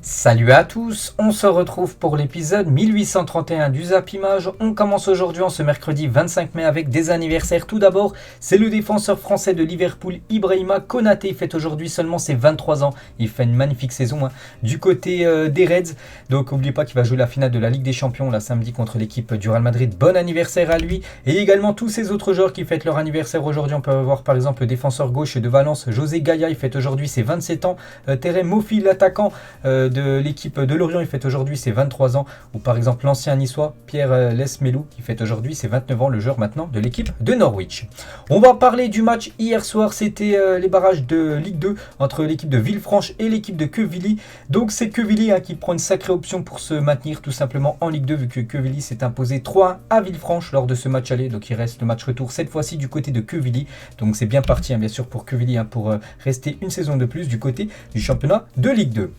Salut à tous, on se retrouve pour l'épisode 1831 du Zap Image. On commence aujourd'hui en ce mercredi 25 mai avec des anniversaires. Tout d'abord, c'est le défenseur français de Liverpool, Ibrahima Konaté. Il fête aujourd'hui seulement ses 23 ans. Il fait une magnifique saison du côté des Reds. Donc n'oubliez pas qu'il va jouer la finale de la Ligue des Champions la samedi contre l'équipe du Real Madrid. Bon anniversaire à lui. Et également tous ces autres joueurs qui fêtent leur anniversaire aujourd'hui. On peut voir par exemple le défenseur gauche de Valence, José Gaya. Il fête aujourd'hui ses 27 ans. Terem Moffi, l'attaquant de l'équipe de Lorient, il fête aujourd'hui ses 23 ans, ou par exemple l'ancien niçois Pierre Lesmelou qui fête aujourd'hui ses 29 ans, le joueur maintenant de l'équipe de Norwich. On va parler du match hier soir, c'était les barrages de Ligue 2 entre l'équipe de Villefranche et l'équipe de Quevilly. Donc c'est Quevilly qui prend une sacrée option pour se maintenir tout simplement en Ligue 2 vu que Quevilly s'est imposé 3-1 à Villefranche lors de ce match aller. Donc il reste le match retour cette fois-ci du côté de Quevilly. Donc c'est bien parti bien sûr pour Quevilly pour rester une saison de plus du côté du championnat de Ligue 2.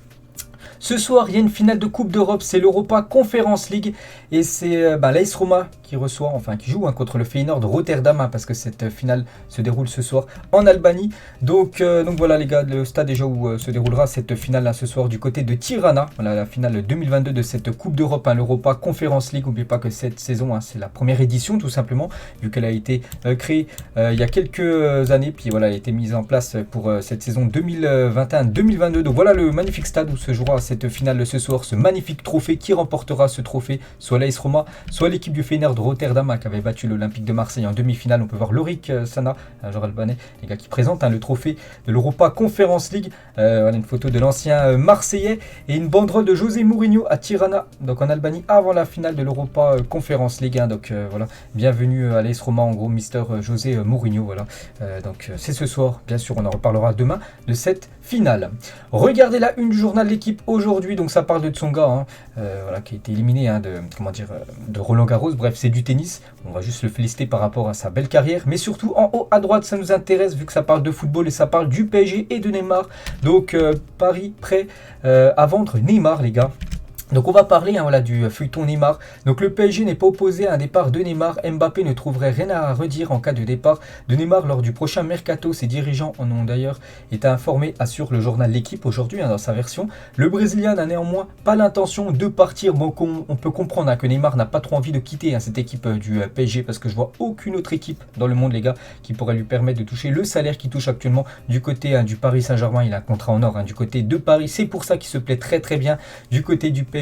Ce soir, il y a une finale de Coupe d'Europe, c'est l'Europa Conference League et c'est l'AS Roma qui joue contre le Feyenoord de Rotterdam parce que cette finale se déroule ce soir en Albanie. Donc voilà les gars, le stade déjà où se déroulera cette finale ce soir du côté de Tirana. Voilà la finale 2022 de cette Coupe d'Europe, l'Europa Conference League. N'oubliez pas que cette saison, c'est la première édition tout simplement, vu qu'elle a été créée il y a quelques années, puis voilà, elle a été mise en place pour cette saison 2021-2022. Donc voilà le magnifique stade où se jouera cette finale ce soir, ce magnifique trophée. Qui remportera ce trophée? Soit l'AS Roma, soit l'équipe du Feyenoord de Rotterdam qui avait battu l'Olympique de Marseille en demi-finale. On peut voir Lorik Sana, un joueur albanais, les gars qui présente le trophée de l'Europa Conference League. Voilà une photo de l'ancien Marseillais et une banderole de José Mourinho à Tirana, donc en Albanie, avant la finale de l'Europa Conference League. Donc voilà, bienvenue à l'AS Roma, en gros, Mister José Mourinho. Voilà, donc c'est ce soir, bien sûr, on en reparlera demain de cette finale. Regardez la une du journal de l'équipe aujourd'hui, donc ça parle de Tsonga, voilà, qui a été éliminé de Roland Garros. Bref, c'est du tennis, on va juste le féliciter par rapport à sa belle carrière, mais surtout en haut à droite ça nous intéresse vu que ça parle de football et ça parle du PSG et de Neymar. Donc Paris prêt à vendre Neymar les gars. Donc on va parler du feuilleton Neymar. Donc le PSG n'est pas opposé à un départ de Neymar. Mbappé ne trouverait rien à redire en cas de départ de Neymar lors du prochain mercato. Ses dirigeants en ont d'ailleurs été informés, assure le journal L'Équipe aujourd'hui dans sa version. Le Brésilien n'a néanmoins pas l'intention de partir. Bon, on peut comprendre que Neymar n'a pas trop envie de quitter cette équipe du PSG parce que je vois aucune autre équipe dans le monde les gars qui pourrait lui permettre de toucher le salaire qu'il touche actuellement du côté du Paris Saint-Germain. Il a un contrat en or du côté de Paris. C'est pour ça qu'il se plaît très très bien du côté du PSG.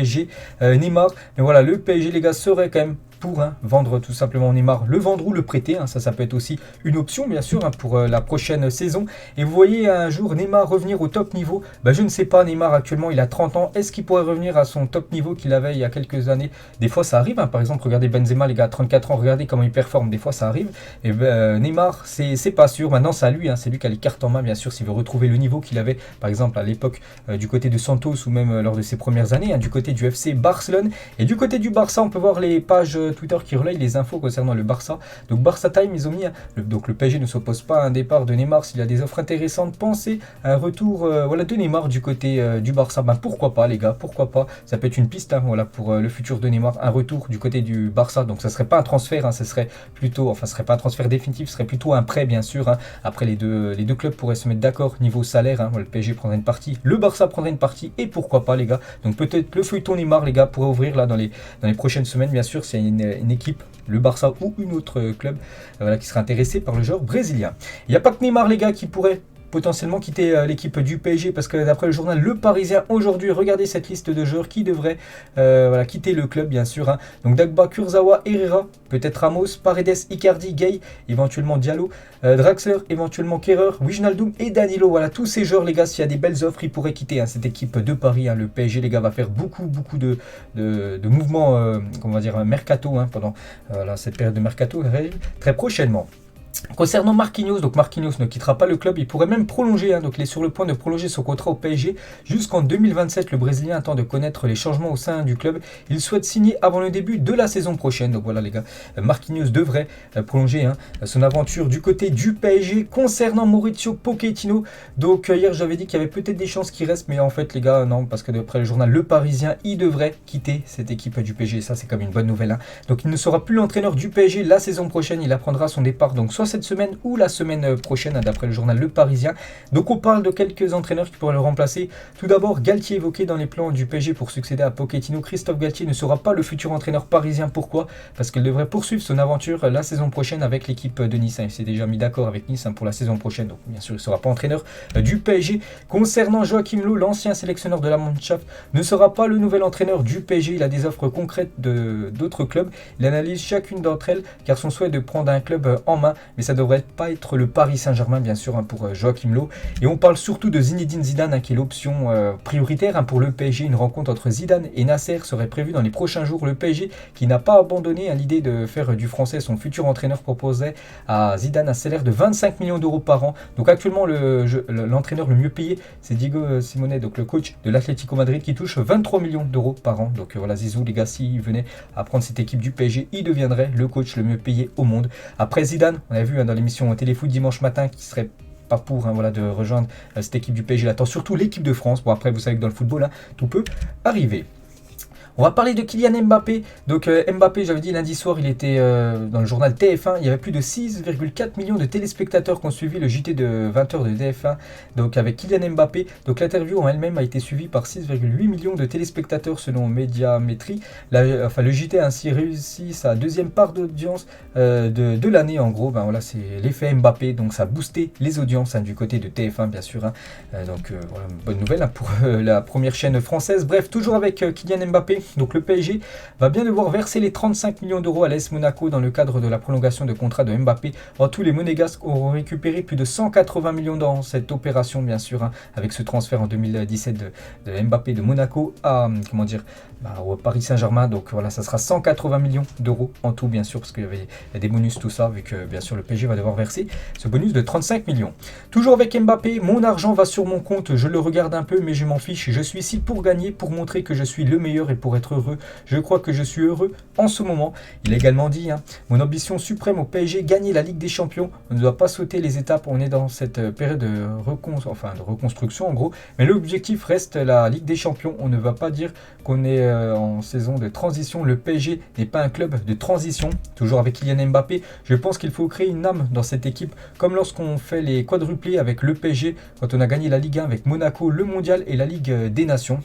Neymar, mais voilà, le PSG les gars serait quand même pour vendre tout simplement Neymar, le vendre ou le prêter, ça peut être aussi une option bien sûr pour la prochaine saison. Et vous voyez un jour Neymar revenir au top niveau, je ne sais pas, Neymar actuellement il a 30 ans, est-ce qu'il pourrait revenir à son top niveau qu'il avait il y a quelques années? Des fois ça arrive, par exemple regardez Benzema les gars à 34 ans, regardez comment il performe, des fois ça arrive. Et Neymar c'est pas sûr, maintenant c'est à lui, c'est lui qui a les cartes en main bien sûr s'il veut retrouver le niveau qu'il avait par exemple à l'époque du côté de Santos ou même lors de ses premières années, du côté du FC Barcelone. Et du côté du Barça on peut voir les pages Twitter qui relaye les infos concernant le Barça. Donc Barça Time, ils ont mis, donc le PSG ne s'oppose pas à un départ de Neymar s'il y a des offres intéressantes. Pensez à un retour de Neymar du côté du Barça. Pourquoi pas les gars, pourquoi pas, ça peut être une piste pour le futur de Neymar, un retour du côté du Barça. Donc ça serait pas un transfert, ce serait plutôt, ce serait pas un transfert définitif, ce serait plutôt un prêt bien sûr. Après les deux clubs pourraient se mettre d'accord niveau salaire, le PSG prendrait une partie, le Barça prendrait une partie et pourquoi pas les gars. Donc peut-être le feuilleton Neymar les gars pourrait ouvrir là dans les prochaines semaines bien sûr, s'il y a une équipe, le Barça ou une autre club qui serait intéressé par le joueur brésilien. Il n'y a pas que Neymar les gars qui pourrait potentiellement quitter l'équipe du PSG parce que d'après le journal Le Parisien aujourd'hui, regardez cette liste de joueurs qui devraient quitter le club bien sûr. Donc Dagba, Kurzawa, Herrera, peut-être Ramos, Paredes, Icardi, Gay, éventuellement Diallo, Draxler, éventuellement Kerrer, Wijnaldum et Danilo. Voilà tous ces joueurs les gars, s'il y a des belles offres ils pourraient quitter cette équipe de Paris. Le PSG les gars va faire beaucoup de mouvements on va dire mercato pendant cette période de mercato très prochainement. Concernant Marquinhos, donc Marquinhos ne quittera pas le club, il pourrait même prolonger, donc il est sur le point de prolonger son contrat au PSG jusqu'en 2027. Le Brésilien attend de connaître les changements au sein du club, il souhaite signer avant le début de la saison prochaine. Donc voilà les gars, Marquinhos devrait prolonger son aventure du côté du PSG. Concernant Mauricio Pochettino, donc hier j'avais dit qu'il y avait peut-être des chances qu'il reste, mais en fait les gars non, parce que d'après le journal Le Parisien, il devrait quitter cette équipe du PSG, ça c'est comme une bonne nouvelle. Donc il ne sera plus l'entraîneur du PSG la saison prochaine, il apprendra son départ donc soit cette semaine ou la semaine prochaine, d'après le journal Le Parisien. Donc on parle de quelques entraîneurs qui pourraient le remplacer. Tout d'abord, Galtier évoqué dans les plans du PSG pour succéder à Pochettino. Christophe Galtier ne sera pas le futur entraîneur parisien. Pourquoi? Parce qu'il devrait poursuivre son aventure la saison prochaine avec l'équipe de Nice. Il s'est déjà mis d'accord avec Nice pour la saison prochaine. Donc bien sûr, il ne sera pas entraîneur du PSG. Concernant Joachim Löw, l'ancien sélectionneur de la Mannschaft, ne sera pas le nouvel entraîneur du PSG. Il a des offres concrètes d'autres clubs. Il analyse chacune d'entre elles car son souhait est de prendre un club en main. Mais ça ne devrait pas être le Paris Saint-Germain, bien sûr, pour Joachim Löw. Et on parle surtout de Zinedine Zidane, qui est l'option prioritaire pour le PSG. Une rencontre entre Zidane et Nasser serait prévue dans les prochains jours. Le PSG, qui n'a pas abandonné l'idée de faire du français son futur entraîneur, proposait à Zidane un salaire de 25 millions d'euros par an. Donc actuellement, l'entraîneur le mieux payé, c'est Diego Simeone, donc le coach de l'Atlético Madrid, qui touche 23 millions d'euros par an. Donc voilà, Zizou, les gars, s'il venait à prendre cette équipe du PSG, il deviendrait le coach le mieux payé au monde. Après Zidane, on a vu dans l'émission Téléfoot dimanche matin qui serait pas pour de rejoindre cette équipe du PSG. Il attend surtout l'équipe de France. Bon, après, vous savez que dans le football, tout peut arriver. On va parler de Kylian Mbappé. Donc Mbappé, j'avais dit lundi soir, il était dans le journal TF1. Il y avait plus de 6,4 millions de téléspectateurs qui ont suivi le JT de 20h de TF1. Donc avec Kylian Mbappé. Donc l'interview en elle-même a été suivie par 6,8 millions de téléspectateurs selon Médiamétrie. Le JT a ainsi réussi sa deuxième part d'audience de l'année en gros. Voilà, c'est l'effet Mbappé. Donc ça a boosté les audiences du côté de TF1 bien sûr. Voilà, une bonne nouvelle pour la première chaîne française. Bref, toujours avec Kylian Mbappé. Donc le PSG va bien devoir verser les 35 millions d'euros à l'AS Monaco dans le cadre de la prolongation de contrat de Mbappé. En tout, les Monégasques auront récupéré plus de 180 millions dans cette opération, bien sûr, avec ce transfert en 2017 de Mbappé de Monaco à au Paris Saint-Germain. Donc voilà, ça sera 180 millions d'euros en tout, bien sûr, parce qu'il y avait des bonus, tout ça, vu que bien sûr le PSG va devoir verser ce bonus de 35 millions. Toujours avec Mbappé, mon argent va sur mon compte, je le regarde un peu, mais je m'en fiche. Je suis ici pour gagner, pour montrer que je suis le meilleur et pour être heureux. Je crois que je suis heureux en ce moment. Il a également dit, mon ambition suprême au PSG, gagner la Ligue des Champions. On ne doit pas sauter les étapes, on est dans cette période de reconstruction en gros, mais l'objectif reste la Ligue des Champions. On ne va pas dire qu'on est en saison de transition. Le PSG n'est pas un club de transition. Toujours avec Kylian Mbappé, je pense qu'il faut créer une âme dans cette équipe, comme lorsqu'on fait les quadruplés avec le PSG, quand on a gagné la Ligue 1 avec Monaco, le Mondial et la Ligue des Nations.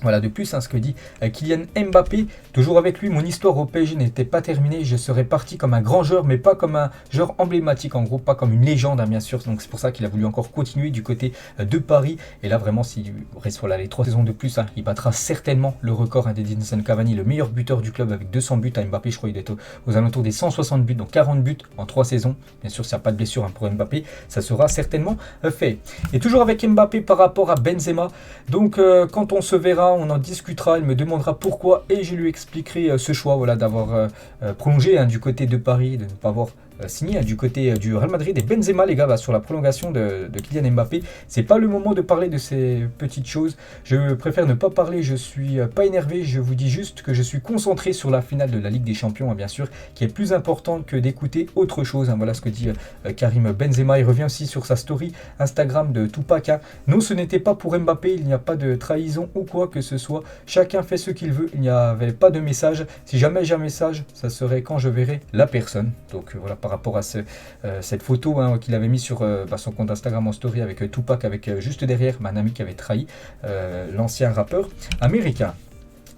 Voilà, de plus, ce que dit Kylian Mbappé, toujours avec lui, mon histoire au PSG n'était pas terminée, je serais parti comme un grand joueur, mais pas comme un joueur emblématique, en gros, pas comme une légende, bien sûr, donc c'est pour ça qu'il a voulu encore continuer du côté de Paris, et là, vraiment, s'il reste les 3 saisons de plus, il battra certainement le record d'Edinson Cavani, le meilleur buteur du club, avec 200 buts à Mbappé, je crois qu'il est aux alentours des 160 buts, donc 40 buts en 3 saisons, bien sûr, s'il n'y a pas de blessure pour Mbappé, ça sera certainement fait. Et toujours avec Mbappé par rapport à Benzema, donc quand on se verra, on en discutera, il me demandera pourquoi et je lui expliquerai ce choix d'avoir prolongé du côté de Paris, de ne pas avoir signé du côté du Real Madrid. Et Benzema, les gars, sur la prolongation de Kylian Mbappé, c'est pas le moment de parler de ces petites choses. Je préfère ne pas parler, je suis pas énervé, je vous dis juste que je suis concentré sur la finale de la Ligue des Champions, bien sûr, qui est plus importante que d'écouter autre chose. Voilà ce que dit Karim Benzema. Il revient aussi sur sa story Instagram de Tupac. Non, ce n'était pas pour Mbappé, il n'y a pas de trahison ou quoi que ce soit. Chacun fait ce qu'il veut, il n'y avait pas de message. Si jamais j'ai un message, ça serait quand je verrai la personne. Donc voilà, par rapport à cette photo qu'il avait mis sur son compte Instagram en story avec Tupac, avec juste derrière un ami qui avait trahi l'ancien rappeur américain.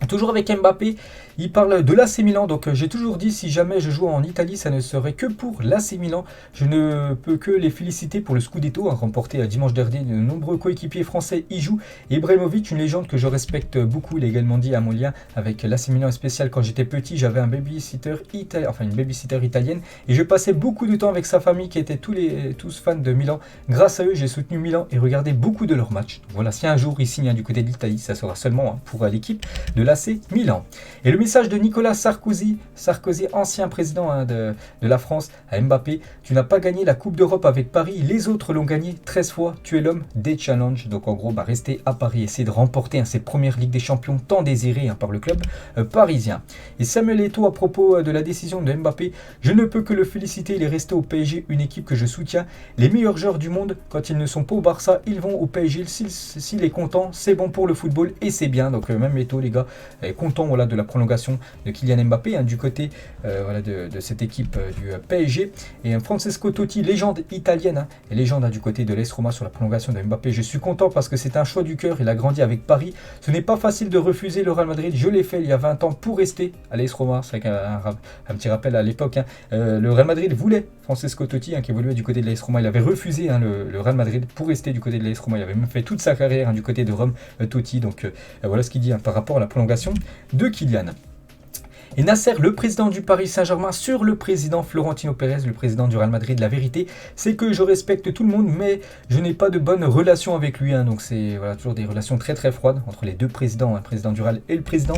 Toujours avec Mbappé, il parle de l'AC Milan, donc j'ai toujours dit si jamais je joue en Italie, ça ne serait que pour l'AC Milan. Je ne peux que les féliciter pour le Scudetto, remporté dimanche dernier. De nombreux coéquipiers français y jouent. Ibrahimovic, une légende que je respecte beaucoup, il a également dit à mon lien avec l'AC Milan spécial. Quand j'étais petit, j'avais une babysitter italienne, et je passais beaucoup de temps avec sa famille qui étaient tous fans de Milan. Grâce à eux, j'ai soutenu Milan et regardé beaucoup de leurs matchs. Donc voilà, si un jour il signe du côté de l'Italie, ça sera seulement pour l'équipe de l'AC Milan. Et le message de Nicolas Sarkozy, ancien président de la France, à Mbappé: tu n'as pas gagné la Coupe d'Europe avec Paris, les autres l'ont gagné 13 fois, tu es l'homme des challenges. Donc en gros, rester à Paris, essayer de remporter cette première Ligue des Champions tant désirée par le club parisien. Et Samuel Eto'o à propos de la décision de Mbappé: je ne peux que le féliciter, il est resté au PSG, une équipe que je soutiens. Les meilleurs joueurs du monde, quand ils ne sont pas au Barça, ils vont au PSG. S'il est content, c'est bon pour le football et c'est bien. Donc même Eto'o, les gars, est content de la prolongation prolongation de Kylian Mbappé du côté de cette équipe du PSG. Et Francesco Totti, légende italienne et légende du côté de l'AS Roma sur la prolongation de Mbappé. Je suis content parce que c'est un choix du cœur. Il a grandi avec Paris. Ce n'est pas facile de refuser le Real Madrid. Je l'ai fait il y a 20 ans pour rester à l'AS Roma. C'est un petit rappel à l'époque. Le Real Madrid voulait Francesco Totti qui évoluait du côté de l'AS Roma. Il avait refusé le Real Madrid pour rester du côté de l'AS Roma. Il avait même fait toute sa carrière du côté de Rome, Totti. Donc voilà ce qu'il dit par rapport à la prolongation de Kylian. Et Nasser, le président du Paris Saint-Germain, sur le président Florentino Pérez, le président du Real Madrid. La vérité, c'est que je respecte tout le monde, mais je n'ai pas de bonne relation avec lui. Donc c'est toujours des relations très très froides entre les deux présidents, le président du Real et le président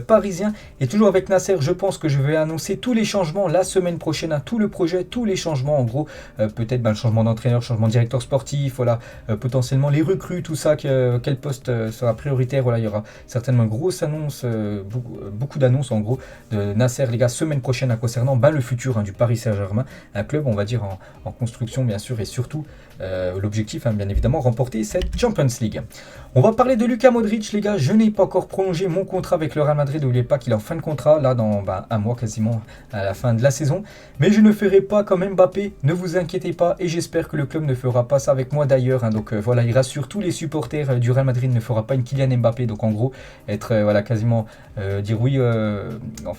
parisien. Et toujours avec Nasser, je pense que je vais annoncer tous les changements la semaine prochaine, tout le projet, tous les changements. En gros, peut-être le changement d'entraîneur, changement de directeur sportif, potentiellement les recrues, tout ça, quel poste sera prioritaire. Il y aura certainement une grosse annonce, beaucoup d'annonces en gros de Nasser, les gars, semaine prochaine concernant le futur du Paris Saint-Germain, un club, on va dire, en construction, bien sûr, et surtout l'objectif, bien évidemment, remporter cette Champions League. On va parler de Luka Modric, les gars. Je n'ai pas encore prolongé mon contrat avec le Real Madrid. N'oubliez pas qu'il est en fin de contrat, là, dans un mois quasiment à la fin de la saison. Mais je ne ferai pas comme Mbappé, ne vous inquiétez pas, et j'espère que le club ne fera pas ça avec moi d'ailleurs. Donc voilà, il rassure tous les supporters du Real Madrid, ne fera pas une Kylian Mbappé. Donc en gros, être quasiment dire oui,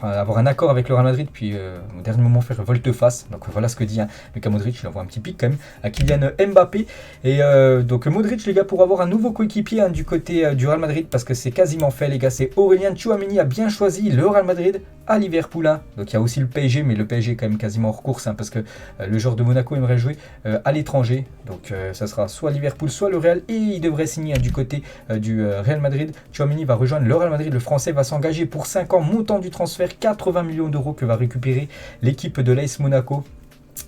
avoir un accord avec le Real Madrid, puis au dernier moment faire volte-face. Donc voilà ce que dit Luka Modric. Il envoie un petit pic quand même à Kylian Mbappé. Et donc Modric, les gars, pour avoir un nouveau coéquipier du côté du Real Madrid, parce que c'est quasiment fait, les gars, c'est Aurélien Tchouaméni a bien choisi le Real Madrid à Liverpool. Donc il y a aussi le PSG, mais le PSG est quand même quasiment hors course, parce que le joueur de Monaco aimerait jouer à l'étranger. Donc ça sera soit Liverpool, soit le Real, et il devrait signer du côté du Real Madrid. Tchouaméni va rejoindre le Real Madrid. Le Français va s'engager pour 5 ans, montant du transfert 80 millions d'euros que va récupérer l'équipe de l'AS Monaco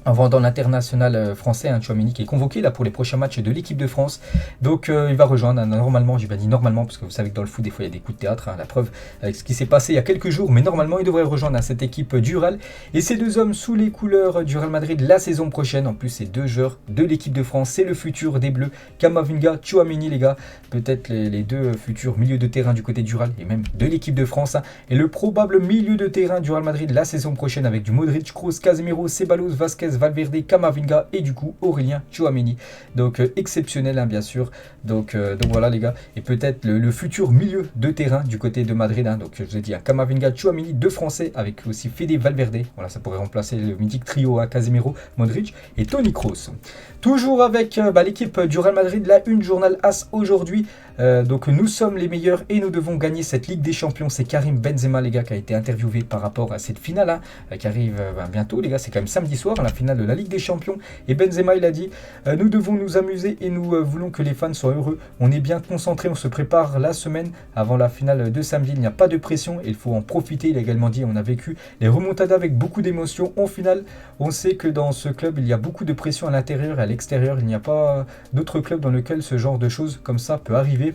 en vendant l'international français, Tchouaméni, qui est convoqué là pour les prochains matchs de l'équipe de France. Donc il va rejoindre normalement, j'ai pas dit normalement parce que vous savez que dans le foot des fois il y a des coups de théâtre, la preuve avec ce qui s'est passé il y a quelques jours, mais normalement il devrait rejoindre cette équipe du Real. Et ces deux hommes sous les couleurs du Real Madrid la saison prochaine. En plus, ces deux joueurs de l'équipe de France, c'est le futur des Bleus, Camavinga, Tchouaméni, les gars, peut-être les deux futurs milieux de terrain du côté du Real et même de l'équipe de France, et le probable milieu de terrain du Real Madrid la saison prochaine avec du Modric, Kroos, Casemiro, Ceballos, Vasquez, Valverde, Camavinga et du coup Aurélien Tchouaméni. Donc exceptionnel, bien sûr. Donc voilà, les gars. Et peut-être le futur milieu de terrain du côté de Madrid. Donc je vous ai dit, Camavinga, Tchouaméni, deux Français avec aussi Fede Valverde. Voilà, ça pourrait remplacer le mythique trio Casemiro, Modric et Toni Kroos. Toujours avec l'équipe du Real Madrid, la une journal As aujourd'hui. Donc nous sommes les meilleurs et nous devons gagner cette Ligue des Champions. C'est Karim Benzema, les gars, qui a été interviewé par rapport à cette finale qui arrive bientôt, les gars. C'est quand même samedi soir, la finale de la Ligue des Champions. Et Benzema, il a dit nous devons nous amuser et nous voulons que les fans soient heureux. On est bien concentré, on se prépare la semaine avant la finale de samedi. Il n'y a pas de pression, il faut en profiter. Il a également dit on a vécu les remontadas avec beaucoup d'émotions. En finale, on sait que dans ce club, il y a beaucoup de pression à l'intérieur et à l'extérieur. Il n'y a pas d'autres clubs dans lesquels ce genre de choses comme ça peut arriver.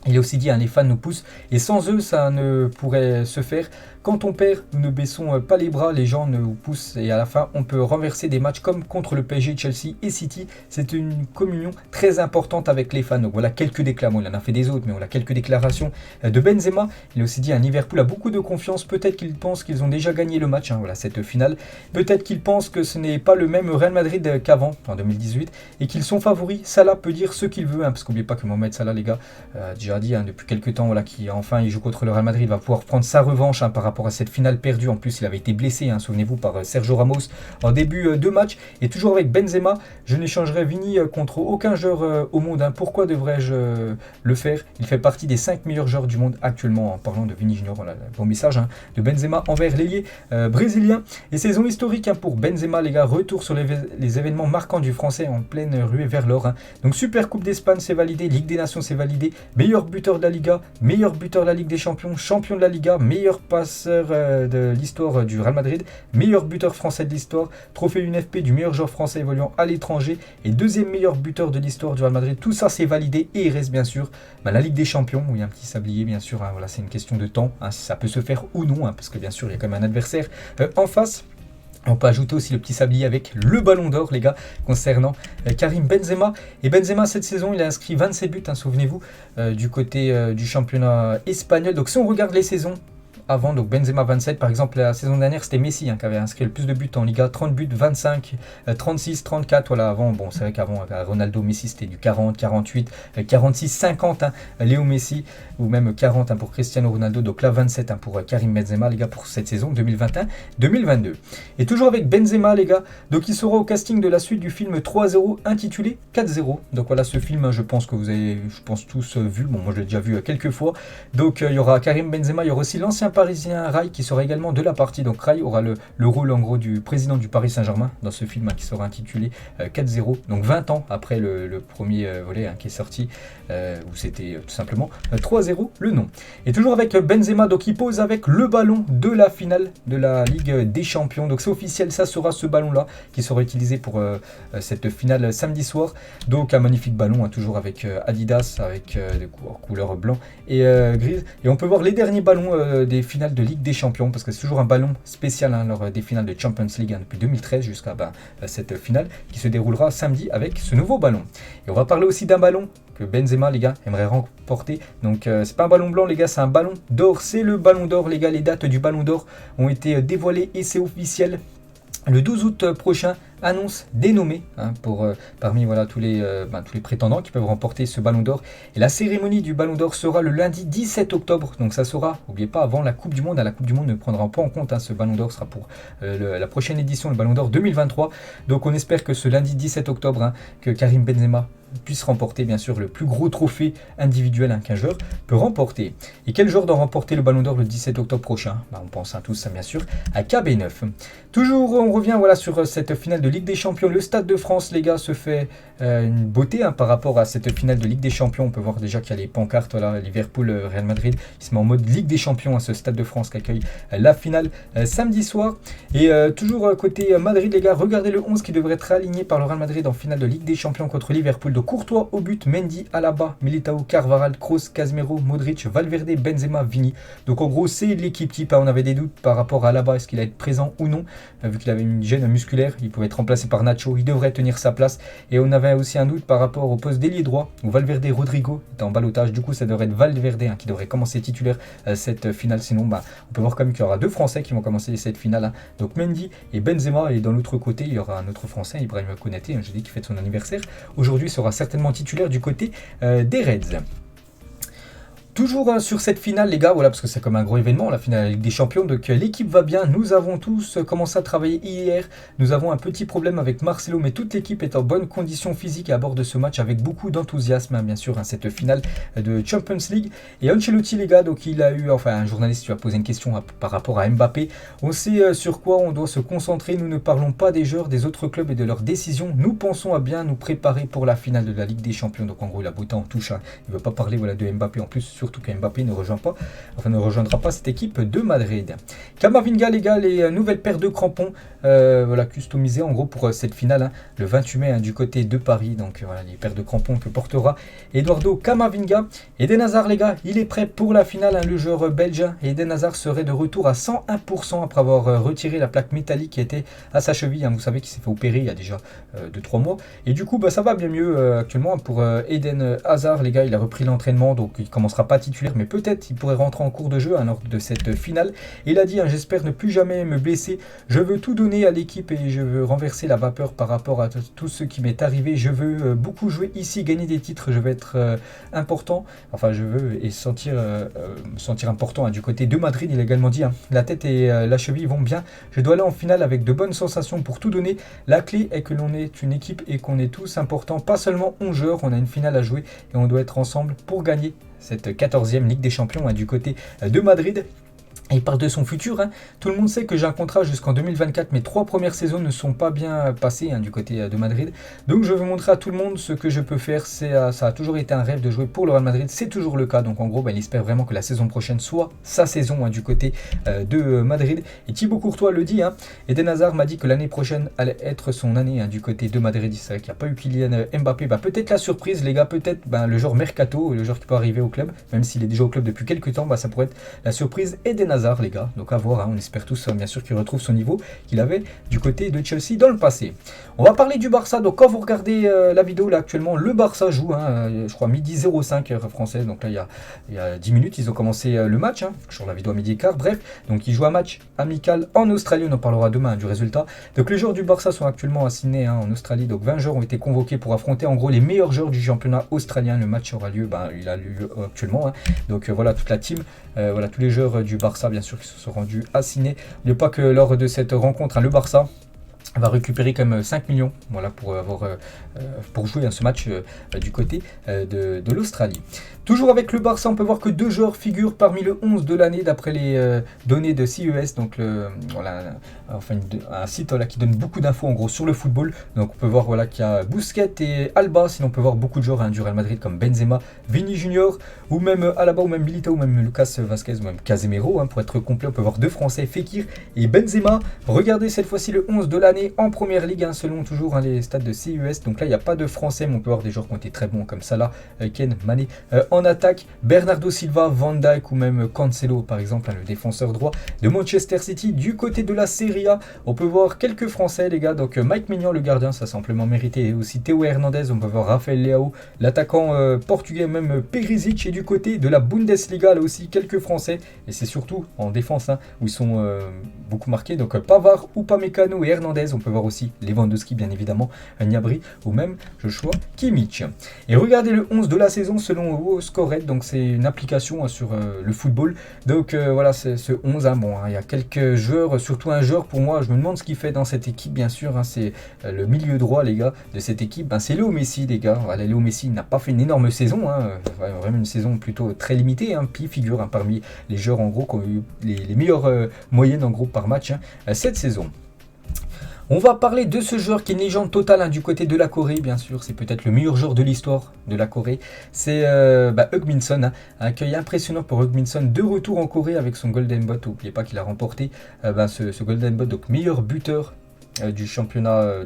Il a aussi dit les fans nous poussent et sans eux ça ne pourrait se faire. Quand on perd, nous ne baissons pas les bras, les gens nous poussent et à la fin on peut renverser des matchs comme contre le PSG, Chelsea et City. C'est une communion très importante avec les fans. Donc voilà quelques déclarations, il en a fait des autres, mais voilà quelques déclarations de Benzema. Il a aussi dit Liverpool a beaucoup de confiance, peut-être qu'ils pensent qu'ils ont déjà gagné le match, voilà cette finale. Peut-être qu'ils pensent que ce n'est pas le même Real Madrid qu'avant, en 2018, et qu'ils sont favoris. Salah peut dire ce qu'il veut, parce qu'oubliez pas que Mohamed Salah, les gars, déjà dit depuis quelques temps, qui enfin il joue contre le Real Madrid, il va pouvoir prendre sa revanche par rapport à cette finale perdue. En plus, il avait été blessé, souvenez-vous, par Sergio Ramos en début de match. Et toujours avec Benzema, je n'échangerai Vini contre aucun joueur au monde. Pourquoi devrais-je le faire? Il fait partie des 5 meilleurs joueurs du monde actuellement, en parlant de Vini Junior. Voilà, bon message de Benzema envers l'ailier brésilien. Et saison historique pour Benzema, les gars. Retour sur les événements marquants du français en pleine ruée vers l'or. Donc Super Coupe d'Espagne, c'est validé. Ligue des Nations, c'est validé. Meilleur buteur de la Liga, meilleur buteur de la Ligue des Champions, champion de la Liga, meilleur passeur de l'histoire du Real Madrid, meilleur buteur français de l'histoire, trophée UNFP du meilleur joueur français évoluant à l'étranger et deuxième meilleur buteur de l'histoire du Real Madrid. Tout ça c'est validé et il reste bien sûr la Ligue des Champions où il y a un petit sablier, bien sûr. Voilà, c'est une question de temps, si ça peut se faire ou non, parce que bien sûr il y a quand même un adversaire en face. On peut ajouter aussi le petit sablier avec le ballon d'or, les gars, concernant Karim Benzema. Et Benzema, cette saison, il a inscrit 27 buts, souvenez-vous, du côté du championnat espagnol. Donc si on regarde les saisons avant, donc Benzema 27 par exemple. La saison dernière c'était Messi qui avait inscrit le plus de buts en Liga, 30 buts, 25, 36, 34, voilà. Avant, bon, c'est vrai qu'avant Ronaldo, Messi c'était du 40, 48, 46, 50, Léo Messi, ou même 40 pour Cristiano Ronaldo. Donc là 27 pour Karim Benzema, les gars, pour cette saison 2021-2022. Et toujours avec Benzema, les gars, donc il sera au casting de la suite du film 3-0 intitulé 4-0. Donc voilà, ce film, je pense que vous avez, tous vu. Bon, moi je l'ai déjà vu quelques fois. Donc il y aura Karim Benzema, il y aura aussi l'ancien parisien Rai qui sera également de la partie. Donc Rai aura le rôle en gros du président du Paris Saint-Germain dans ce film qui sera intitulé 4-0. Donc 20 ans après le premier volet qui est sorti, où c'était tout simplement 3-0 le nom. Et toujours avec Benzema, donc il pose avec le ballon de la finale de la Ligue des Champions. Donc c'est officiel, ça sera ce ballon-là qui sera utilisé pour cette finale samedi soir. Donc un magnifique ballon, toujours avec Adidas, avec des couleurs blanc et grise. Et on peut voir les derniers ballons des finales de Ligue des Champions, parce que c'est toujours un ballon spécial lors des finales de Champions League depuis 2013 jusqu'à cette finale qui se déroulera samedi avec ce nouveau ballon. Et on va parler aussi d'un ballon que Benzema, les gars, aimerait remporter. Donc c'est pas un ballon blanc, les gars, c'est un ballon d'or. C'est le ballon d'or, les gars. Les dates du ballon d'or ont été dévoilées et c'est officiel. Le 12 août prochain, annonce dénommée parmi tous les prétendants qui peuvent remporter ce ballon d'or. Et la cérémonie du ballon d'or sera le lundi 17 octobre. Donc ça sera, n'oubliez pas, avant la Coupe du Monde. La Coupe du Monde ne prendra pas en compte. Ce ballon d'or sera pour la prochaine édition, le ballon d'or 2023. Donc on espère que ce lundi 17 octobre, que Karim Benzema puisse remporter bien sûr le plus gros trophée individuel qu'un joueur peut remporter. Et quel joueur doit remporter le ballon d'or le 17 octobre prochain? On pense à tous ça bien sûr à KB9. Toujours on revient sur cette finale de Ligue des Champions. Le Stade de France, les gars, se fait une beauté par rapport à cette finale de Ligue des Champions. On peut voir déjà qu'il y a les pancartes, Liverpool, Real Madrid, il se met en mode Ligue des Champions à ce Stade de France qui accueille la finale samedi soir. Et toujours côté Madrid, les gars, regardez le 11 qui devrait être aligné par le Real Madrid en finale de Ligue des Champions contre Liverpool. De Courtois au but, Mendy, Alaba, Militao, Carvajal, Kroos, Casemiro, Modric, Valverde, Benzema, Vini. Donc en gros c'est l'équipe type. On avait des doutes par rapport à Alaba, est-ce qu'il allait être présent ou non, vu qu'il avait une gêne musculaire, il pouvait être remplacé par Nacho, il devrait tenir sa place. Et on avait aussi un doute par rapport au poste d'ailier droit, où Valverde Rodrigo est en ballottage. Du coup ça devrait être Valverde qui devrait commencer titulaire cette finale. Sinon on peut voir quand même qu'il y aura deux Français qui vont commencer cette finale, donc Mendy et Benzema. Et dans l'autre côté il y aura un autre Français, Ibrahima Konaté, je dis qu'il fête son anniversaire aujourd'hui, sera certainement titulaire du côté des Reds. Toujours sur cette finale, les gars, voilà, parce que c'est comme un gros événement, la finale de la Ligue des Champions. Donc l'équipe va bien, nous avons tous commencé à travailler hier. Nous avons un petit problème avec Marcelo, mais toute l'équipe est en bonne condition physique et aborde ce match avec beaucoup d'enthousiasme, bien sûr, cette finale de Champions League. Et Ancelotti, les gars, donc il a eu, un journaliste lui a posé une question par rapport à Mbappé. On sait sur quoi on doit se concentrer. Nous ne parlons pas des joueurs des autres clubs et de leurs décisions. Nous pensons à bien nous préparer pour la finale de la Ligue des Champions. Donc en gros, il a bouté en touche. Il ne veut pas parler de Mbappé en plus, surtout que Mbappé ne rejoindra pas cette équipe de Madrid. Camavinga, les gars, les nouvelles paires de crampons customisées en gros pour cette finale, le 28 mai du côté de Paris. Donc voilà les paires de crampons que portera Eduardo Camavinga. Eden Hazard, les gars, il est prêt pour la finale, le joueur belge. Eden Hazard serait de retour à 101% après avoir retiré la plaque métallique qui était à sa cheville. Vous savez qu'il s'est fait opérer il y a déjà 2-3 mois. Et du coup, ça va bien mieux actuellement pour Eden Hazard, les gars. Il a repris l'entraînement, donc il ne commencera pas titulaire, mais peut-être il pourrait rentrer en cours de jeu lors de cette finale. Il a dit, j'espère ne plus jamais me blesser. Je veux tout donner à l'équipe et je veux renverser la vapeur par rapport à tout ce qui m'est arrivé. Je veux beaucoup jouer ici, gagner des titres. Je veux être important. Je veux me sentir important du côté de Madrid. Il a également dit, la tête et la cheville vont bien. Je dois aller en finale avec de bonnes sensations pour tout donner. La clé est que l'on est une équipe et qu'on est tous importants. Pas seulement 11 joueurs, on a une finale à jouer et on doit être ensemble pour gagner cette 14e Ligue des Champions du côté de Madrid. Et il parle de son futur. Tout le monde sait que j'ai un contrat jusqu'en 2024. Mes 3 premières saisons ne sont pas bien passées du côté de Madrid. Donc je veux montrer à tout le monde ce que je peux faire. Ça a toujours été un rêve de jouer pour le Real Madrid. C'est toujours le cas. Donc en gros, il espère vraiment que la saison prochaine soit sa saison du côté de Madrid. Et Thibaut Courtois le dit. Eden Hazard m'a dit que l'année prochaine allait être son année du côté de Madrid. C'est vrai qu'il n'y a pas eu Kylian Mbappé. Peut-être la surprise, les gars. Peut-être le joueur mercato, le joueur qui peut arriver au club. Même s'il est déjà au club depuis quelques temps, ça pourrait être la surprise Eden Hazard. Hazard, les gars. Donc à voir, hein, on espère tous bien sûr qu'il retrouve son niveau qu'il avait du côté de Chelsea dans le passé. On va parler du Barça. Donc quand vous regardez la vidéo là actuellement, le Barça joue, je crois midi 05 heure française. Donc là il y a 10 minutes, ils ont commencé le match, sur la vidéo à midi et quart. Bref, donc ils jouent un match amical en Australie. On en parlera demain du résultat. Donc les joueurs du Barça sont actuellement assignés en Australie. Donc 20 joueurs ont été convoqués pour affronter en gros les meilleurs joueurs du championnat australien. Le match aura lieu, il a lieu actuellement. Donc voilà toute la team, voilà tous les joueurs du Barça bien sûr qui se sont rendus assignés. N'oubliez pas que lors de cette rencontre, le Barça va récupérer quand même 5 millions voilà, pour jouer ce match du côté de l'Australie. Toujours avec le Barça, on peut voir que 2 joueurs figurent parmi le 11 de l'année d'après les données de CES, donc un site qui donne beaucoup d'infos en gros sur le football. Donc on peut voir qu'il y a Busquets et Alba, sinon on peut voir beaucoup de joueurs du Real Madrid comme Benzema, Vini Junior, ou même Alaba, ou même Militao, ou même Lucas Vazquez, ou même Casemiro. Pour être complet, on peut voir 2 Français, Fekir et Benzema. Regardez cette fois-ci le 11 de l'année en première ligue, selon toujours les stats de CES. Donc là, il n'y a pas de Français, mais on peut voir des joueurs qui ont été très bons comme Salah, Ken, Mané. En attaque, Bernardo Silva, Van Dijk ou même Cancelo, par exemple, le défenseur droit de Manchester City. Du côté de la Serie A, on peut voir quelques Français, les gars. Donc Mike Maignan, le gardien, ça c'est amplement mérité. Et aussi Théo Hernandez, on peut voir Rafael Leao, l'attaquant portugais, même Perisic. Et du côté de la Bundesliga, là aussi, quelques Français. Et c'est surtout en défense où ils sont beaucoup marqués. Donc Pavard, Upamecano et Hernandez. On peut voir aussi Lewandowski, bien évidemment, Gnabry ou même Joshua Kimmich. Et regardez le 11 de la saison selon Scored, donc c'est une application sur le football. Donc voilà, c'est ce 11. Il y a quelques joueurs, surtout un joueur pour moi, je me demande ce qu'il fait dans cette équipe, bien sûr. C'est le milieu droit, les gars, de cette équipe. C'est Léo Messi, les gars. Voilà, Léo Messi n'a pas fait une énorme saison, vraiment une saison plutôt très limitée. Puis il figure parmi les joueurs en gros qui ont eu les meilleures moyennes en gros par match cette saison. On va parler de ce joueur qui est une légende totale du côté de la Corée, bien sûr. C'est peut-être le meilleur joueur de l'histoire de la Corée. C'est Heung-min Son. Un accueil impressionnant pour Heung-min Son. De retour en Corée avec son Golden Boot. N'oubliez pas qu'il a remporté ce Golden Boot, donc meilleur buteur du championnat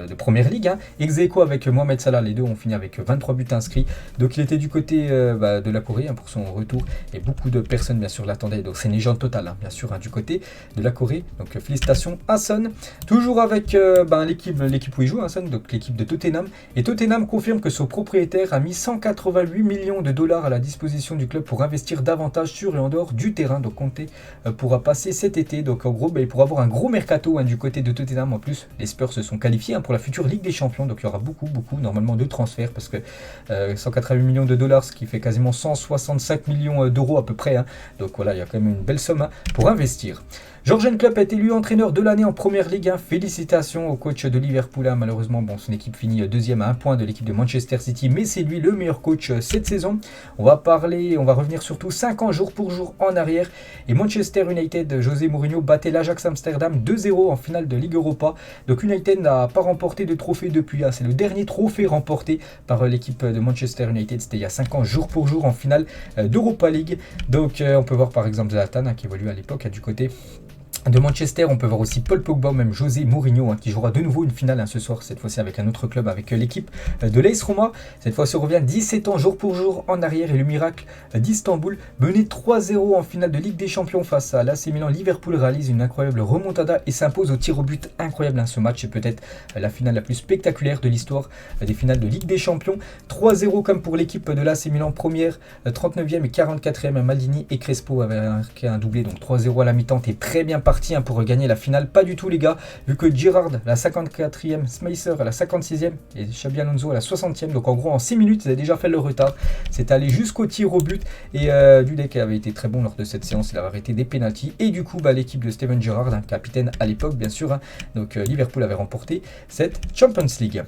de première ligue, ex aequo avec Mohamed Salah. Les deux ont fini avec 23 buts inscrits. Donc il était du côté de la Corée pour son retour, et beaucoup de personnes bien sûr l'attendaient. Donc c'est une légende totale bien sûr du côté de la Corée. Donc félicitations à Son. Toujours avec l'équipe où il joue, Son, donc l'équipe de Tottenham. Et Tottenham confirme que son propriétaire a mis 188 millions de dollars à la disposition du club pour investir davantage sur et en dehors du terrain. Donc Conte pourra passer cet été. Donc en gros il pourra avoir un gros mercato du côté de Tottenham. En plus, les Spurs se sont qualifiés pour la future Ligue des Champions, donc il y aura beaucoup normalement de transferts, parce que 188 millions de dollars, ce qui fait quasiment 165 millions d'euros à peu près. Donc voilà, il y a quand même une belle somme pour investir. Jürgen Klopp a été élu entraîneur de l'année en première ligue. Félicitations au coach de Liverpool. Malheureusement, son équipe finit deuxième à 1 point de l'équipe de Manchester City, mais c'est lui le meilleur coach cette saison. On va revenir surtout 5 ans jour pour jour en arrière. Et Manchester United, José Mourinho battait l'Ajax Amsterdam 2-0 en finale de Ligue Europa. Donc United n'a pas remporté de trophée depuis. C'est le dernier trophée remporté par l'équipe de Manchester United. C'était il y a 5 ans jour pour jour en finale d'Europa League. Donc on peut voir par exemple Zlatan qui évoluait à l'époque du côté de Manchester. On peut voir aussi Paul Pogba, même José Mourinho qui jouera de nouveau une finale ce soir, cette fois-ci avec un autre club, avec l'équipe de l'AS Roma. Cette fois-ci on revient 17 ans jour pour jour en arrière, et le miracle d'Istanbul, mené 3-0 en finale de Ligue des Champions face à l'AC Milan. Liverpool réalise une incroyable remontada et s'impose au tir au but. Incroyable ce match, c'est peut-être la finale la plus spectaculaire de l'histoire des finales de Ligue des Champions. 3-0 comme pour l'équipe de l'AC Milan, première, 39e et 44e. Maldini et Crespo avaient marqué un doublé, donc 3-0 à la mi-temps. T'es très bien parti pour gagner la finale. Pas du tout les gars, vu que Girard à la 54e, Smeisser à la 56e et Xabi Alonso à la 60e. Donc en gros en 6 minutes ils avaient déjà fait le retard. C'est allé jusqu'au tir au but, et Dudek avait été très bon lors de cette séance. Il a arrêté des pénaltys, et du coup l'équipe de Steven Gerrard, capitaine à l'époque bien sûr, donc Liverpool avait remporté cette Champions League.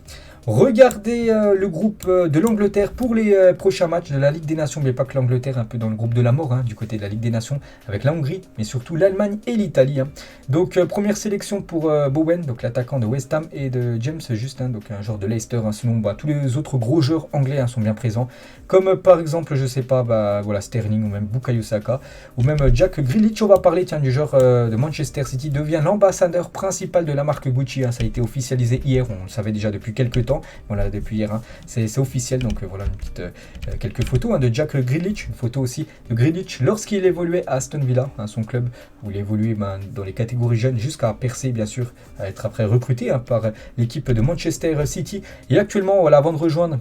Regardez le groupe de l'Angleterre pour les prochains matchs de la Ligue des Nations. Mais pas que l'Angleterre, un peu dans le groupe de la mort du côté de la Ligue des Nations, avec la Hongrie, mais surtout l'Allemagne et l'Italie. d'Italie. Donc première sélection pour Bowen, donc l'attaquant de West Ham, et de James Justin, donc un joueur de Leicester. Sinon tous les autres gros joueurs anglais sont bien présents, comme par exemple je sais pas, voilà, Sterling ou même Bukayo Saka, ou même Jack Grealish. On va parler du joueur de Manchester City, devient l'ambassadeur principal de la marque Gucci. Ça a été officialisé hier, on le savait déjà depuis quelques temps, voilà, depuis hier, c'est officiel. Donc voilà quelques photos de Jack Grealish, une photo aussi de Grealish lorsqu'il évoluait à Aston Villa, son club où il évoluait dans les catégories jeunes jusqu'à percer, bien sûr, à être après recruté par l'équipe de Manchester City. Et actuellement, voilà, avant de rejoindre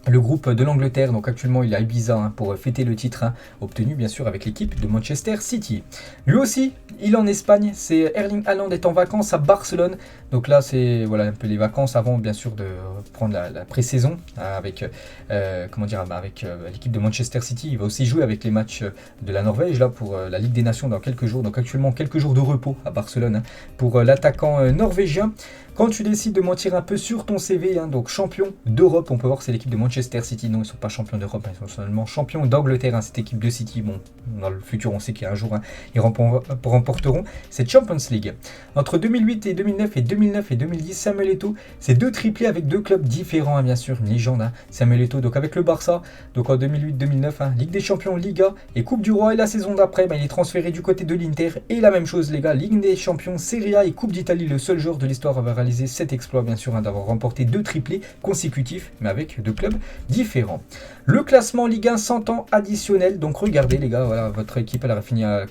le groupe de l'Angleterre, donc actuellement il est à Ibiza pour fêter le titre obtenu bien sûr avec l'équipe de Manchester City. Lui aussi, il est en Espagne, c'est Erling Haaland est en vacances à Barcelone. Donc là c'est voilà un peu les vacances avant bien sûr de prendre la pré-saison avec avec l'équipe de Manchester City. Il va aussi jouer avec les matchs de la Norvège là pour la Ligue des Nations dans quelques jours. Donc actuellement quelques jours de repos à Barcelone pour l'attaquant norvégien. Quand tu décides de mentir un peu sur ton CV, donc champion d'Europe, on peut voir que c'est l'équipe de Manchester City. Non, ils ne sont pas champions d'Europe, ils sont seulement champions d'Angleterre, cette équipe de City. Bon, dans le futur, on sait qu'un jour, ils remporteront cette Champions League. Entre 2008 et 2009 et 2009 et 2010, Samuel Eto'o, c'est 2 triplés avec 2 clubs différents, bien sûr, une légende. Samuel Eto'o, donc avec le Barça, donc en 2008-2009, Ligue des Champions, Liga et Coupe du Roi. Et la saison d'après, il est transféré du côté de l'Inter. Et la même chose, les gars, Ligue des Champions, Serie A et Coupe d'Italie, le seul joueur de l'histoire à avoir réalisé cet exploit, bien sûr, d'avoir remporté 2 triplés consécutifs, mais avec 2 clubs différents. Le classement Ligue 1 100 ans additionnel. Donc regardez les gars, voilà, votre équipe elle aurait fini à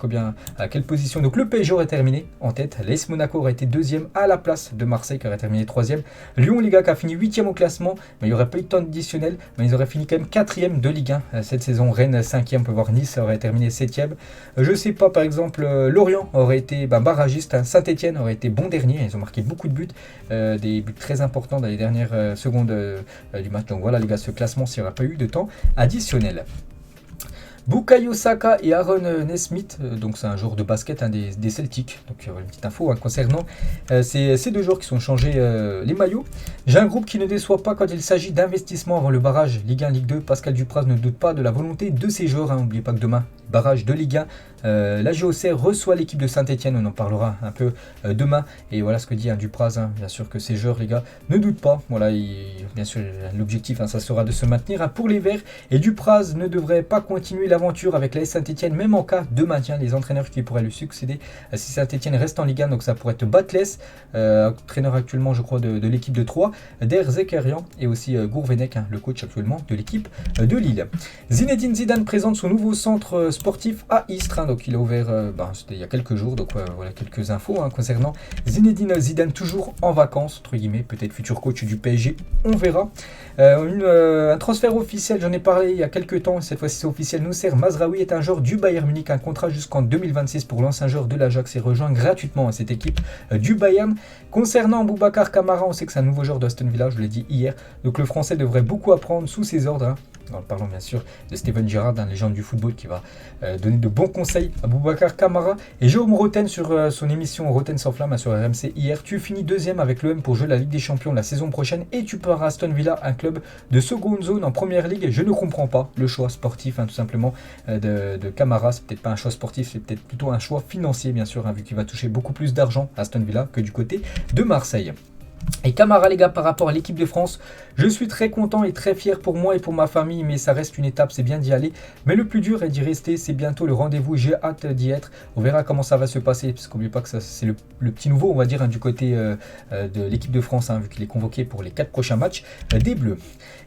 quelle position. Donc le PSG aurait terminé en tête, l'AS Monaco aurait été 2e à la place de Marseille qui aurait terminé 3e. Lyon, les gars, qui a fini 8e au classement, mais il n'y aurait pas eu de temps additionnel, mais ils auraient fini quand même 4e de Ligue 1 cette saison. Rennes 5e, on peut voir Nice aurait terminé 7e. Je sais pas, par exemple Lorient aurait été barragiste, Saint-Etienne aurait été bon dernier, ils ont marqué beaucoup de buts, des buts très importants dans les dernières secondes du match. Donc voilà les gars, ce classement s'il n'y aurait pas eu de temps additionnel. Bukayo Saka et Aaron Nesmith, donc c'est un joueur de basket des Celtics. Donc une petite info concernant ces 2 joueurs qui sont changés les maillots. J'ai un groupe qui ne déçoit pas quand il s'agit d'investissement avant le barrage Ligue 1, Ligue 2. Pascal Dupraz ne doute pas de la volonté de ces joueurs. N'oubliez pas que demain, barrage de Ligue 1. La JOCR reçoit l'équipe de Saint-Etienne, on en parlera un peu demain. Et voilà ce que dit Dupraz, bien sûr que ces joueurs, les gars, ne doutent pas. Voilà, bien sûr, l'objectif, ça sera de se maintenir pour les Verts. Et Dupraz ne devrait pas continuer l'aventure avec la Saint-Etienne, même en cas de maintien. Les entraîneurs qui pourraient lui succéder si Saint-Etienne reste en Ligue 1, donc ça pourrait être Batles, entraîneur actuellement, je crois, de l'équipe de Troyes, Der Zekerian et aussi Gourvenec, le coach actuellement de l'équipe de Lille. Zinedine Zidane présente son nouveau centre sportif à Istres. Donc il a ouvert c'était il y a quelques jours, donc voilà quelques infos concernant Zinedine Zidane, toujours en vacances entre guillemets, peut-être futur coach du PSG, on verra. Un transfert officiel, j'en ai parlé il y a quelques temps, cette fois-ci c'est officiel. Noussair Mazraoui est un joueur du Bayern Munich, un contrat jusqu'en 2026 pour l'ancien joueur de l'Ajax et rejoint gratuitement cette équipe du Bayern. Concernant Boubacar Kamara, on sait que c'est un nouveau joueur d'Aston Villa, je l'ai dit hier, donc le français devrait beaucoup apprendre sous ses ordres. En parlant bien sûr de Steven Gerrard, légende du football qui va donner de bons conseils à Boubacar Kamara. Et Jérôme Roten sur son émission Roten sans flamme sur RMC hier. Tu finis 2e avec l'OM pour jouer la Ligue des Champions la saison prochaine et tu pars à Aston Villa, un club de seconde zone en première ligue. Je ne comprends pas le choix sportif tout simplement de Kamara. C'est peut-être pas un choix sportif, c'est peut-être plutôt un choix financier bien sûr, vu qu'il va toucher beaucoup plus d'argent à Aston Villa que du côté de Marseille. Et Kamara les gars, par rapport à l'équipe de France, je suis très content et très fier pour moi et pour ma famille, mais ça reste une étape, c'est bien d'y aller, mais le plus dur est d'y rester, c'est bientôt le rendez-vous, j'ai hâte d'y être, on verra comment ça va se passer, parce qu'oubliez pas que c'est le petit nouveau on va dire du côté de l'équipe de France, vu qu'il est convoqué pour les 4 prochains matchs des Bleus.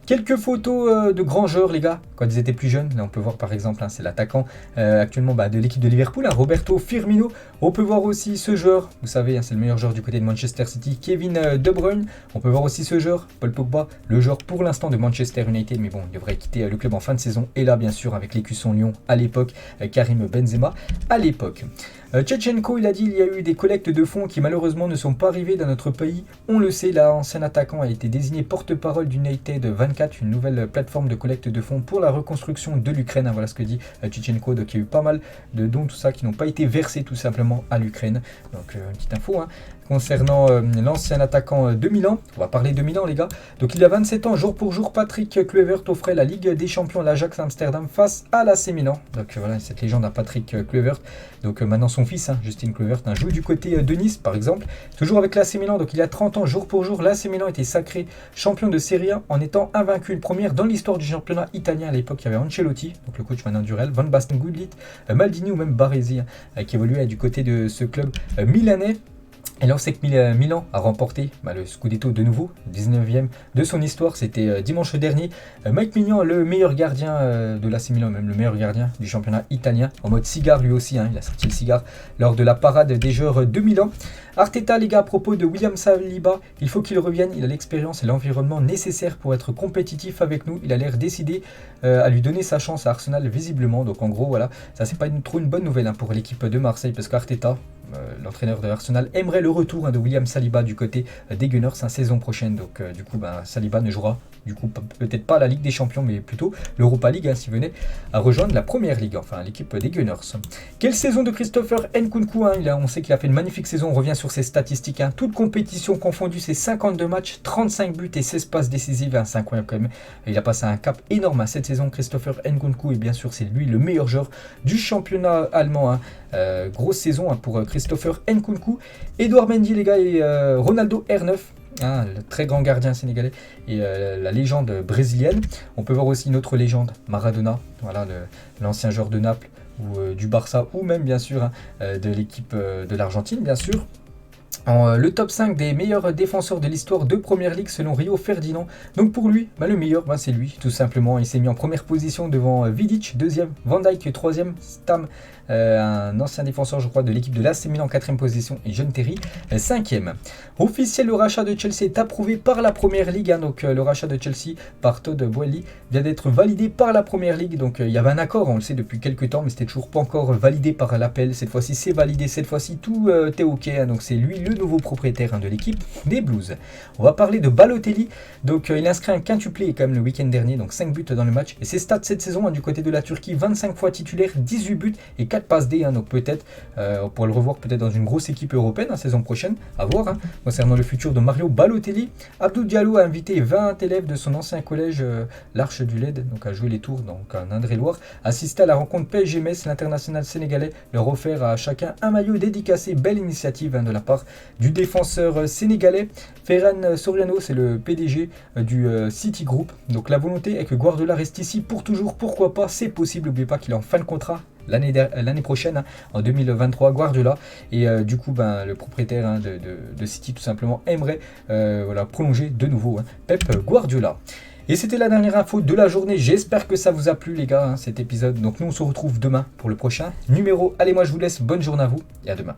Quelques photos de grands joueurs les gars, quand ils étaient plus jeunes. Là on peut voir par exemple, c'est l'attaquant actuellement de l'équipe de Liverpool, Roberto Firmino. On peut voir aussi ce joueur, vous savez, c'est le meilleur joueur du côté de Manchester City, Kevin De Bruyne. On peut voir aussi ce joueur, Paul Pogba, le joueur pour l'instant de Manchester United, mais bon, il devrait quitter le club en fin de saison. Et là bien sûr avec l'écusson Lyon à l'époque, Karim Benzema à l'époque. Tchechenko, il a dit il y a eu des collectes de fonds qui malheureusement ne sont pas arrivées dans notre pays. On le sait, l'ancien attaquant a été désigné porte-parole d'United 24, une nouvelle plateforme de collecte de fonds pour la reconstruction de l'Ukraine. Voilà ce que dit Tchechenko. Donc il y a eu pas mal de dons, tout ça, qui n'ont pas été versés tout simplement à l'Ukraine. Donc une petite info concernant l'ancien attaquant de Milan. On va parler de Milan les gars. Donc il y a 27 ans, jour pour jour, Patrick Kluivert offrait la Ligue des Champions à l'Ajax Amsterdam face à l'AC Milan. Donc voilà, cette légende à Patrick Kluivert. Donc maintenant son fils, Justin Kluivert, joue du côté de Nice par exemple. Toujours avec l'AC Milan, donc il y a 30 ans, jour pour jour, l'AC Milan était sacré champion de Serie A en étant invaincu. Une première dans l'histoire du championnat italien. À l'époque, il y avait Ancelotti, donc le coach maintenant du Real, Van Basten, Gullit, Maldini ou même Baresi qui évoluait du côté de ce club milanais. Et là, on sait que Milan a remporté le Scudetto de nouveau, 19e de son histoire. C'était dimanche dernier. Mike Maignan, le meilleur gardien de l'AC Milan, même le meilleur gardien du championnat italien, en mode cigare lui aussi. Il a sorti le cigare lors de la parade des joueurs de Milan. Arteta, les gars, à propos de William Saliba, il faut qu'il revienne. Il a l'expérience et l'environnement nécessaire pour être compétitif avec nous. Il a l'air décidé à lui donner sa chance à Arsenal, visiblement. Donc en gros, voilà, ça c'est pas trop une bonne nouvelle pour l'équipe de Marseille, parce qu'Arteta, l'entraîneur de Arsenal, aimerait le retour de William Saliba du côté des Gunners saison prochaine. Donc du coup, Saliba ne jouera du coup peut-être pas la Ligue des Champions, mais plutôt l'Europa League s'il venait à rejoindre la Première Ligue, enfin l'équipe des Gunners. Quelle saison de Christopher Nkunku, on sait qu'il a fait une magnifique saison. On revient sur ses statistiques, toutes compétitions confondues, c'est 52 matchs, 35 buts et 16 passes décisives, c'est incroyable quand même. Il a passé un cap énorme cette saison, Christopher Nkunku, et bien sûr c'est lui le meilleur joueur du championnat allemand. Grosse saison pour Christopher Nkunku. Edouard Mendy les gars, et Ronaldo R9, le très grand gardien sénégalais, et la légende brésilienne. On peut voir aussi une autre légende, Maradona, voilà, l'ancien joueur de Naples ou du Barça, ou même bien sûr de l'équipe de l'Argentine bien sûr. Le top 5 des meilleurs défenseurs de l'histoire de Première Ligue selon Rio Ferdinand. Donc pour lui, le meilleur, c'est lui, tout simplement. Il s'est mis en première position devant Vidic, deuxième, Van Dijk, troisième, Stam, un ancien défenseur, je crois, de l'équipe de l'AC Milan en quatrième position, et John Terry, cinquième. Officiel, le rachat de Chelsea est approuvé par la Première Ligue. Donc le rachat de Chelsea par Todd Boehly vient d'être validé par la Première Ligue. Donc il y avait un accord, on le sait depuis quelques temps, mais c'était toujours pas encore validé par l'appel. Cette fois-ci, c'est validé. Cette fois-ci, tout est ok. Donc c'est lui le nouveau propriétaire de l'équipe des Blues. On va parler de Balotelli. Donc il inscrit un quintuplé quand même le week-end dernier, donc 5 buts dans le match. Et ses stats cette saison du côté de la Turquie, 25 fois titulaire, 18 buts et 4 passes D. Donc peut-être on pourra le revoir peut-être dans une grosse équipe européenne la saison prochaine, à voir. Concernant le futur de Mario Balotelli, Abdou Diallo a invité 20 élèves de son ancien collège l'Arche du LED, donc à jouer les tours donc en Indre-et-Loire, assister à la rencontre PSG-Metz. L'international sénégalais leur offert à chacun un maillot dédicacé. Belle initiative de la part du défenseur sénégalais. Ferran Soriano, c'est le PDG du City Group. Donc la volonté est que Guardiola reste ici pour toujours. Pourquoi pas, c'est possible. N'oubliez pas qu'il est en fin de contrat l'année prochaine, en 2023, Guardiola. Et du coup, le propriétaire de City tout simplement aimerait prolonger de nouveau Pep Guardiola. Et c'était la dernière info de la journée. J'espère que ça vous a plu les gars, cet épisode. Donc nous on se retrouve demain pour le prochain numéro. Allez, moi je vous laisse, bonne journée à vous et à demain.